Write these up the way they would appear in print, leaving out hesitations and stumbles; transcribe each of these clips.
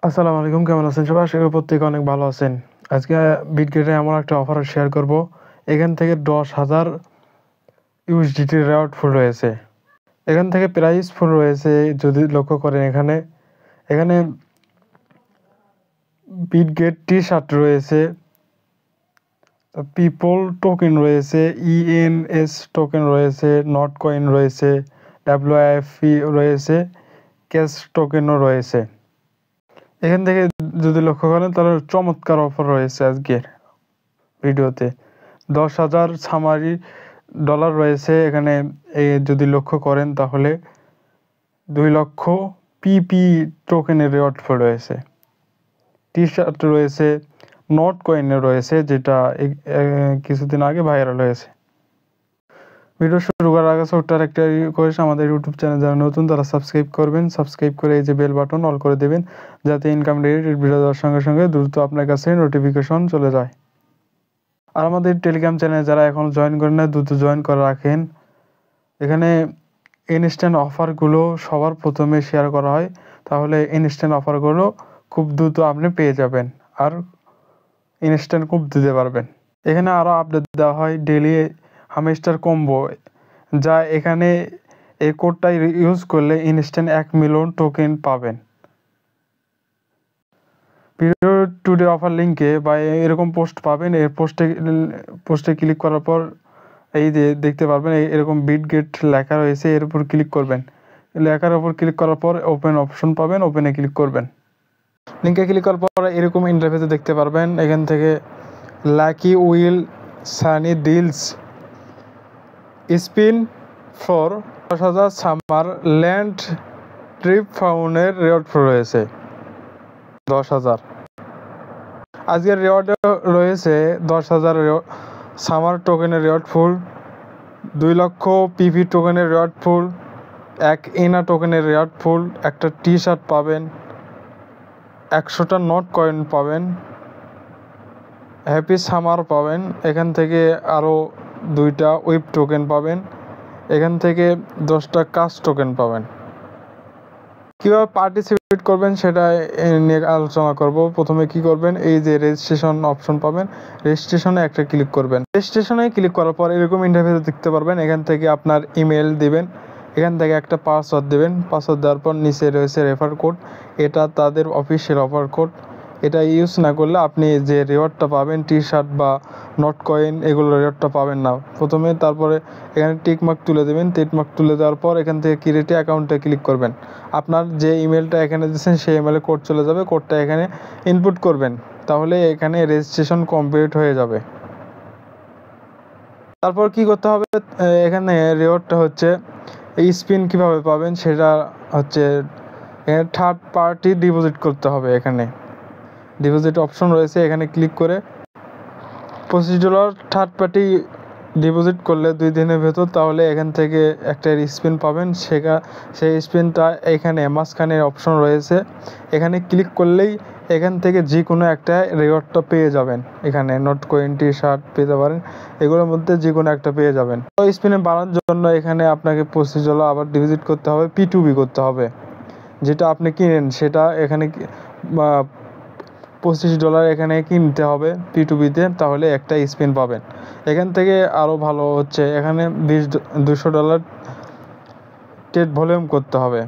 আসসালামু আলাইকুম, কেমন আছেন সবাই? আশা করি প্রত্যেকে অনেক ভালো আছেন। আজকে বিটগেটে এমন একটা অফার শেয়ার করব। এখান থেকে 10,000 ইউএসডিটি রেওয়ার্ড ফুল রয়েছে। এখান থেকে প্রাইস ফুল রয়েছে। যদি লক্ষ্য করেন এখানে এখানে বিটগেট টি শার্ট রয়েছে, পিপল টোকেন রয়েছে, ইএনএস টোকেন রয়েছে, নট কয়েন রয়েছে, ডাব্লিউআইএফপি রয়েছে, ক্যাশ টোকেনও রয়েছে। এখান থেকে যদি লক্ষ্য করেন তাহলে চমৎকার অফার রয়েছে আজকের ভিডিওতে। 10,000 সামারি ডলার রয়েছে এখানে। যদি লক্ষ্য করেন তাহলে 2 লক্ষ পিপি টোকেনের রেওয়ার্ড ফুল রয়েছে, টি শার্ট রয়েছে, নট কয়েনে রয়েছে, যেটা কিছুদিন আগে ভাইরাল হয়েছে। ভিডিও শুরু করার আগে ছোট্ট একটা রিকোয়েস্ট, আমাদের ইউটিউব চ্যানেল যারা নতুন তারা সাবস্ক্রাইব করবেন। সাবস্ক্রাইব করে এই যে বেল বাটন অল করে দেবেন, যাতে ইনকাম রিলেটেড ভিডিও দেওয়ার সঙ্গে সঙ্গে দ্রুত আপনার কাছে নোটিফিকেশন চলে যায়। আর আমাদের টেলিগ্রাম চ্যানেল যারা এখন জয়েন করেন না, দ্রুত জয়েন করে রাখেন। এখানে ইনস্ট্যান্ট অফারগুলো সবার প্রথমে শেয়ার করা হয়, তাহলে ইনস্ট্যান্ট অফারগুলো খুব দ্রুত আপনি পেয়ে যাবেন আর ইনস্ট্যান্ট খুব দিতে পারবেন। এখানে আরও আপডেট দেওয়া হয় ডেইলি হামস্টার কম্বো, যা এখানে এই কোডটা ইউজ করলে ইনস্ট্যান্ট 1 মিলিয়ন টোকেন পাবেন। ভিডিও টুডে অফার লিঙ্কে বা এরকম পোস্ট পাবেন। এর পোস্টে ক্লিক করার পর এই যে দেখতে পারবেন এরকম বিটগেট লেখা রয়েছে, এর উপর ক্লিক করবেন। লেখার উপর ক্লিক করার পর ওপেন অপশন পাবেন, ওপেনে ক্লিক করবেন। লিঙ্কে ক্লিক করার পর এরকম ইন্টারফেসে দেখতে পারবেন। এখান থেকে lucky wheel sunny deals spin for 10,000 summer land trip ফাউন্ডের রেওয়ার্ড রয়েছে 10,000। আজকের রেওয়ার্ডে রয়েছে 10,000 সামার টোকেনের রেওয়ার্ড ফুল, 2 লক্ষ পিভি টোকেনের রেওয়ার্ড ফুল, 1 ইনা টোকেনের রেওয়ার্ড ফুল, একটা টি শার্ট পাবেন, 100টা নট কয়েন পাবেন, হ্যাপি সামার পাবেন। এখান থেকে আরও 2টা ওয়েব টোকেন পাবেন। এখান থেকে 10টা কাজ টোকেন পাবেন। কীভাবে পার্টিসিপেট করবেন সেটা নিয়ে আলোচনা করব। প্রথমে কি করবেন, এই যে রেজিস্ট্রেশন অপশন পাবেন, রেজিস্ট্রেশনে একটা ক্লিক করবেন। রেজিস্ট্রেশনে ক্লিক করার পর এরকম ইন্টারফেস দেখতে পারবেন। এখান থেকে আপনার ইমেল দিবেন, এখান থেকে একটা পাসওয়ার্ড দেবেন। পাসওয়ার্ড দেওয়ার পর নিচে রয়েছে রেফার কোড, এটা তাদের অফিসিয়াল অফার কোড। এটা ইউজ না করলে আপনি যে রেওয়ার্ডটা পাবেন, টি শার্ট বা নট কয়েন, এগুলো রেওয়ার্ডটা পাবেন না। প্রথমে তারপরে এখানে টিকমার্ক তুলে দেবেন। টিকমার্ক তুলে দেওয়ার পর এখান থেকে ক্রিয়েট অ্যাকাউন্টে ক্লিক করবেন। আপনার যে ইমেলটা এখানে দিচ্ছেন সেই ইমেলে কোড চলে যাবে, কোডটা এখানে ইনপুট করবেন, তাহলে এখানে রেজিস্ট্রেশন কমপ্লিট হয়ে যাবে। তারপর কি করতে হবে, এখানে রেওয়ার্ডটা হচ্ছে স্পিন কিভাবে পাবেন সেটা হচ্ছে এখানে থার্ড পার্টি ডিপোজিট করতে হবে। এখানে ডিপোজিট অপশন রয়েছে, এখানে ক্লিক করে $25 থার্ড পার্টি ডিপোজিট করলে 2 দিনের ভেতর, তাহলে এখান থেকে একটা স্পিন পাবেন। সেই স্পিনটা এখানে মাঝখানে অপশন রয়েছে, এখানে ক্লিক করলেই এখান থেকে যে কোনো একটা রেওয়ার্ডটা পেয়ে যাবেন। এখানে নট কয়েন, টি শার্ট পেতে পারেন, এগুলোর মধ্যে যে কোনো একটা পেয়ে যাবেন। তো স্পিনে বাড়ানোর জন্য এখানে আপনাকে $25 আবার ডিপোজিট করতে হবে, P2B করতে হবে। যেটা আপনি কিনেন সেটা এখানে $25 এখানে কিনতে হবে P2Bতে, তাহলে একটা স্পিন পাবেন। এখান থেকে আরও ভালো হচ্ছে এখানে $200 ট্রেড ভলিউম করতে হবে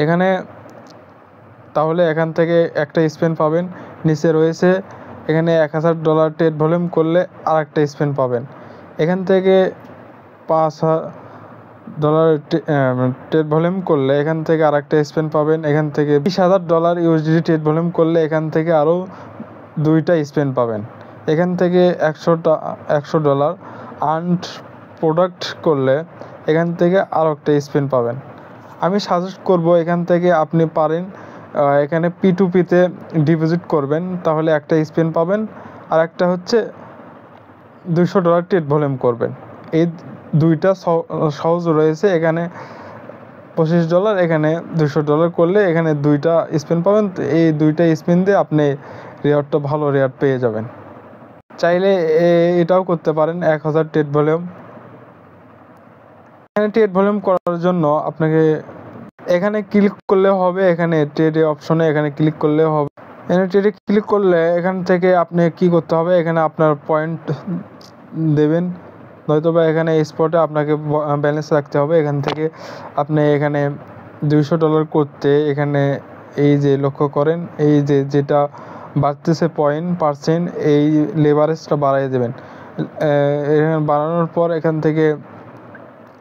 এখানে, তাহলে এখান থেকে একটা স্পিন পাবেন। নিচে রয়েছে এখানে $1,000 ট্রেড ভলিউম করলে আর একটা স্পিন পাবেন। এখান থেকে $5,000 ট্রেড ভলিউম করলে এখান থেকে আর একটা স্পিন পাবেন। এখান থেকে $20,000 ইউএসডি ট্রেড ভলিউম করলে এখান থেকে আরও 2টা স্পিন পাবেন। এখান থেকে $100 আর্নড প্রোডাক্ট করলে এখান থেকে আরও একটা স্পিন পাবেন। আমি সাজেস্ট করব এখান থেকে আপনি পারেন এখানে P2Pতে ডিপোজিট করবেন, তাহলে একটা স্পিন পাবেন, আর একটা হচ্ছে $200 ট্রেড ভলিউম করবেন। এই 2টা সহজ রয়েছে। এখানে $25, এখানে $200 করলে এখানে 2টা স্পিন পাবেন। এই 2টা স্পিন দিয়ে আপনি রেওয়ার্ডটা ভালো রেওয়ার্ড পেয়ে যাবেন। চাইলে এটাও করতে পারেন 1,000 ট্রেড ভলিউম। এখানে ট্রেড ভলিউম করার জন্য আপনাকে এখানে ক্লিক করলে হবে, এখানে ট্রেডে অপশনে এখানে ক্লিক করলে হবে। এখানে ট্রেডে ক্লিক করলে এখান থেকে আপনি কি করতে হবে, এখানে আপনার পয়েন্ট দেবেন, নয়তোবা এখানে স্পটে আপনাকে ব্যালেন্স রাখতে হবে। এখান থেকে আপনি এখানে $200 করতে এখানে এই যে লক্ষ্য করেন, এই যে যেটা বাড়তেছে % এই লেভারেজটা বাড়াই দেবেন। এখানে বাড়ানোর পর এখান থেকে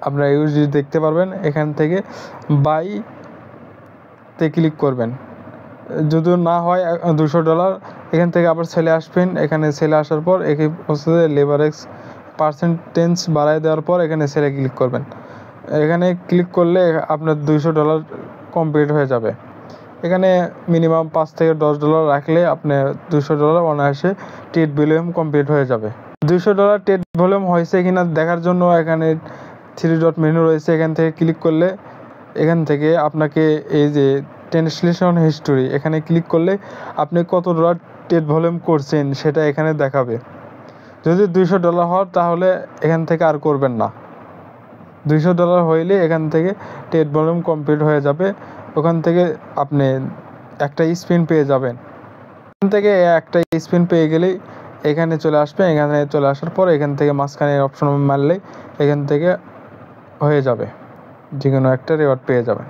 আপনারা ইউএসডি দেখতে পারবেন, এখান থেকে বাইতে ক্লিক করবেন। যদি না হয় $200 এখান থেকে আবার সেলে আসবেন। এখানে সেলে আসার পর একই প্রসেসে লেভারেজ % বাড়ায় দেওয়ার পর এখানে সেলে ক্লিক করবেন। এখানে ক্লিক করলে আপনার $200 কমপ্লিট হয়ে যাবে। এখানে মিনিমাম $5 থেকে $10 রাখলে আপনি $200 অনায়াসে ট্রেড ভলিউম কমপ্লিট হয়ে যাবে। $200 ট্রেড ভলিউম হয়েছে কিনা দেখার জন্য এখানে 3 ডট মেনু রয়েছে, এখান থেকে ক্লিক করলে এখান থেকে আপনাকে এই যে ট্রান্সলেশন হিস্টোরি এখানে ক্লিক করলে আপনি কত ডলার ট্রেড ভলিউম করছেন সেটা এখানে দেখাবে। যদি $200 হয় তাহলে এখান থেকে আর করবেন না। $200 হইলে এখান থেকে ট্রেড ভলিউম কমপ্লিট হয়ে যাবে। ওখান থেকে আপনি একটা স্পিন পেয়ে যাবেন। এখান থেকে একটা স্পিন পেয়ে গেলেই এখানে চলে আসবে। এখানে চলে আসার পর এখান থেকে মাঝখানে অপশন মারলেই এখান থেকে হয়ে যাবে, যে কোনো একটা রিওয়ার্ড পেয়ে যাবেন।